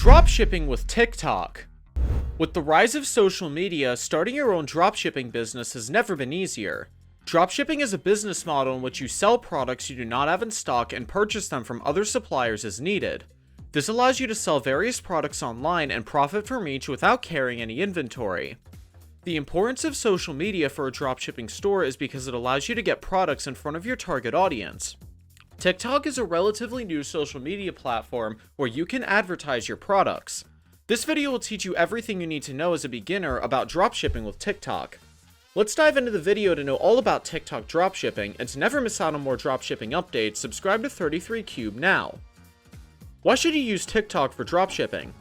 Dropshipping with TikTok. With the rise of social media, starting your own dropshipping business has never been easier. Dropshipping is a business model in which you sell products you do not have in stock and purchase them from other suppliers as needed. This allows you to sell various products online and profit from each without carrying any inventory. The importance of social media for a dropshipping store is because it allows you to get products in front of your target audience. TikTok is a relatively new social media platform where you can advertise your products. This video will teach you everything you need to know as a beginner about dropshipping with TikTok. Let's dive into the video to know all about TikTok dropshipping, and to never miss out on more dropshipping updates, subscribe to 33Cube now. Why should you use TikTok for dropshipping?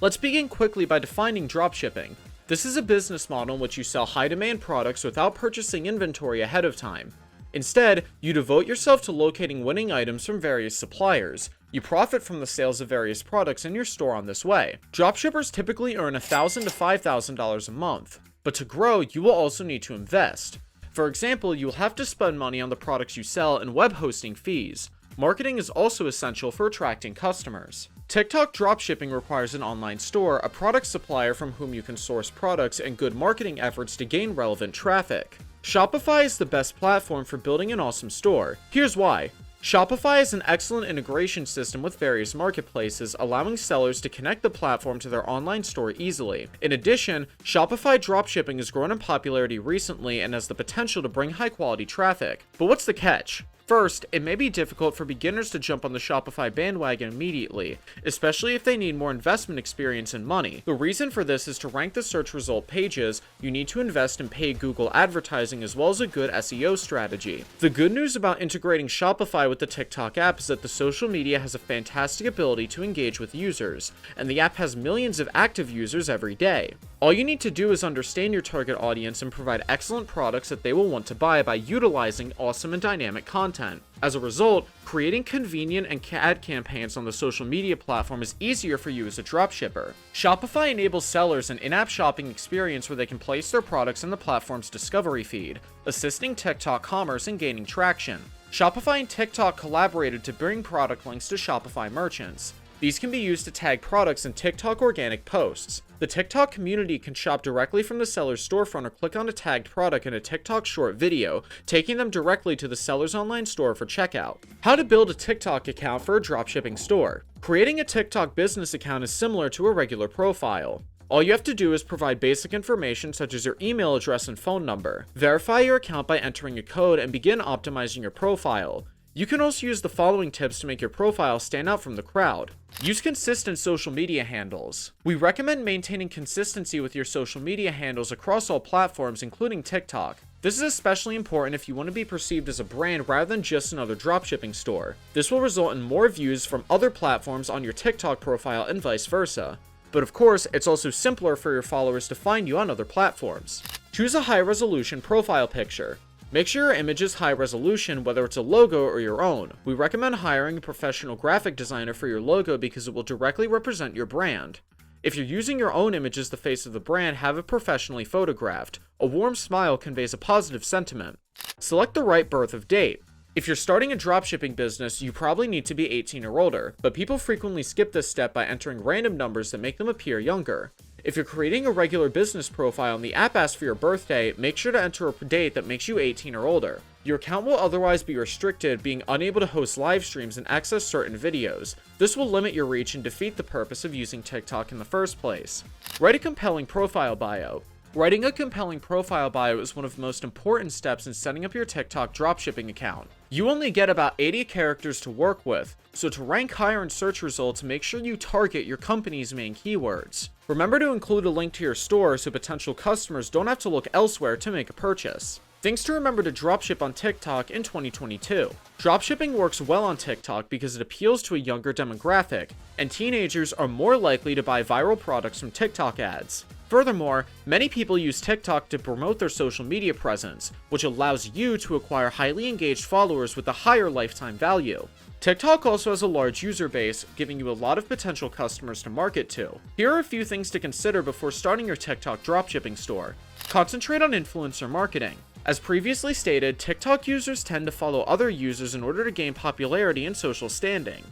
Let's begin quickly by defining dropshipping. This is a business model in which you sell high-demand products without purchasing inventory ahead of time. Instead, you devote yourself to locating winning items from various suppliers. You profit from the sales of various products in your store on this way. Dropshippers typically earn $1,000 to $5,000 a month, but to grow, you will also need to invest. For example, you will have to spend money on the products you sell and web hosting fees. Marketing is also essential for attracting customers. TikTok dropshipping requires an online store, a product supplier from whom you can source products, and good marketing efforts to gain relevant traffic. Shopify is the best platform for building an awesome store. Here's why. Shopify is an excellent integration system with various marketplaces, allowing sellers to connect the platform to their online store easily. In addition, Shopify dropshipping has grown in popularity recently and has the potential to bring high-quality traffic. But what's the catch? First, it may be difficult for beginners to jump on the Shopify bandwagon immediately, especially if they need more investment experience and money. The reason for this is to rank the search result pages, you need to invest in paid Google advertising as well as a good SEO strategy. The good news about integrating Shopify with the TikTok app is that the social media has a fantastic ability to engage with users, and the app has millions of active users every day. All you need to do is understand your target audience and provide excellent products that they will want to buy by utilizing awesome and dynamic content. As a result, creating convenient and ad campaigns on the social media platform is easier for you as a dropshipper. Shopify enables sellers an in-app shopping experience where they can place their products in the platform's discovery feed, assisting TikTok commerce and gaining traction. Shopify and TikTok collaborated to bring product links to Shopify merchants. These can be used to tag products in TikTok organic posts. The TikTok community can shop directly from the seller's storefront or click on a tagged product in a TikTok short video, taking them directly to the seller's online store for checkout. How to build a TikTok account for a dropshipping store. Creating a TikTok business account is similar to a regular profile. All you have to do is provide basic information such as your email address and phone number. Verify your account by entering a code and begin optimizing your profile. You can also use the following tips to make your profile stand out from the crowd. Use consistent social media handles. We recommend maintaining consistency with your social media handles across all platforms, including TikTok. This is especially important if you want to be perceived as a brand rather than just another dropshipping store. This will result in more views from other platforms on your TikTok profile and vice versa. But of course, it's also simpler for your followers to find you on other platforms. Choose a high-resolution profile picture. Make sure your image is high resolution, whether it's a logo or your own. We recommend hiring a professional graphic designer for your logo because it will directly represent your brand. If you're using your own image as the face of the brand, have it professionally photographed. A warm smile conveys a positive sentiment. Select the right birth of date. If you're starting a dropshipping business, you probably need to be 18 or older, but people frequently skip this step by entering random numbers that make them appear younger. If you're creating a regular business profile and the app asks for your birthday, make sure to enter a date that makes you 18 or older. Your account will otherwise be restricted, being unable to host live streams and access certain videos. This will limit your reach and defeat the purpose of using TikTok in the first place. Write a compelling profile bio. Writing a compelling profile bio is one of the most important steps in setting up your TikTok dropshipping account. You only get about 80 characters to work with, so to rank higher in search results, make sure you target your company's main keywords. Remember to include a link to your store so potential customers don't have to look elsewhere to make a purchase. Things to remember to dropship on TikTok in 2022. Dropshipping works well on TikTok because it appeals to a younger demographic, and teenagers are more likely to buy viral products from TikTok ads. Furthermore, many people use TikTok to promote their social media presence, which allows you to acquire highly engaged followers with a higher lifetime value. TikTok also has a large user base, giving you a lot of potential customers to market to. Here are a few things to consider before starting your TikTok dropshipping store. Concentrate on influencer marketing. As previously stated, TikTok users tend to follow other users in order to gain popularity and social standing.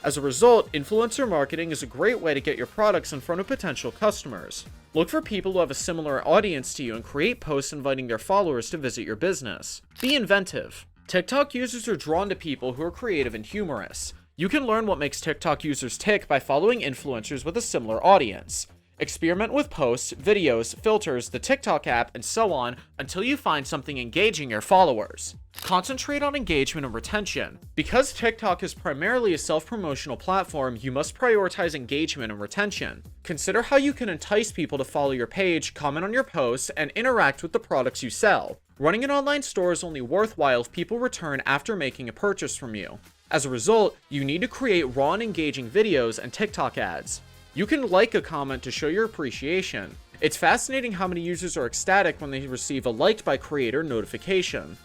As a result, influencer marketing is a great way to get your products in front of potential customers. Look for people who have a similar audience to you and create posts inviting their followers to visit your business. Be inventive. TikTok users are drawn to people who are creative and humorous. You can learn what makes TikTok users tick by following influencers with a similar audience. Experiment with posts, videos, filters, the TikTok app, and so on until you find something engaging your followers. Concentrate on engagement and retention. Because TikTok is primarily a self-promotional platform, you must prioritize engagement and retention. Consider how you can entice people to follow your page, comment on your posts, and interact with the products you sell. Running an online store is only worthwhile if people return after making a purchase from you. As a result, you need to create raw and engaging videos and TikTok ads. You can like a comment to show your appreciation. It's fascinating how many users are ecstatic when they receive a liked by creator notification.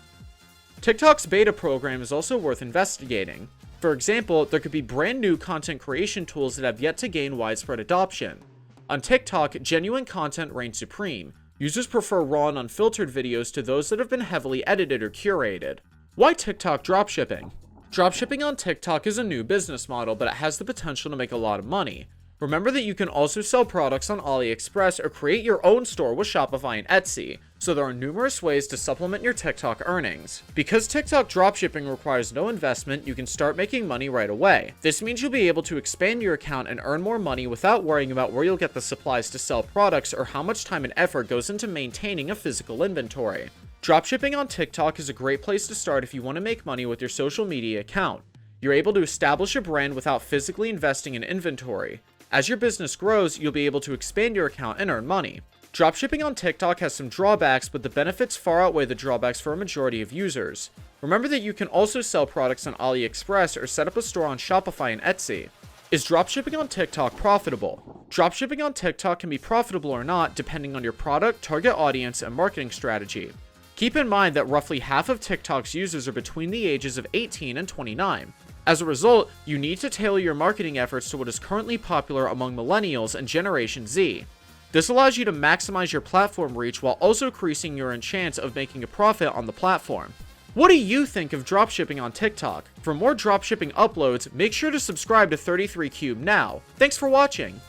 TikTok's beta program is also worth investigating. For example, there could be brand new content creation tools that have yet to gain widespread adoption. On TikTok, genuine content reigns supreme. Users prefer raw and unfiltered videos to those that have been heavily edited or curated. Why TikTok dropshipping? Dropshipping on TikTok is a new business model, but it has the potential to make a lot of money. Remember that you can also sell products on AliExpress or create your own store with Shopify and Etsy, so there are numerous ways to supplement your TikTok earnings. Because TikTok dropshipping requires no investment, you can start making money right away. This means you'll be able to expand your account and earn more money without worrying about where you'll get the supplies to sell products or how much time and effort goes into maintaining a physical inventory. Dropshipping on TikTok is a great place to start if you want to make money with your social media account. You're able to establish a brand without physically investing in inventory. As your business grows, you'll be able to expand your account and earn money. Dropshipping on TikTok has some drawbacks, but the benefits far outweigh the drawbacks for a majority of users. Remember that you can also sell products on AliExpress or set up a store on Shopify and Etsy. Is dropshipping on TikTok profitable? Dropshipping on TikTok can be profitable or not depending on your product, target audience, and marketing strategy. Keep in mind that roughly half of TikTok's users are between the ages of 18 and 29. As a result, you need to tailor your marketing efforts to what is currently popular among millennials and Generation Z. This allows you to maximize your platform reach while also increasing your chance of making a profit on the platform. What do you think of dropshipping on TikTok? For more dropshipping uploads, make sure to subscribe to 33Cube now. Thanks for watching!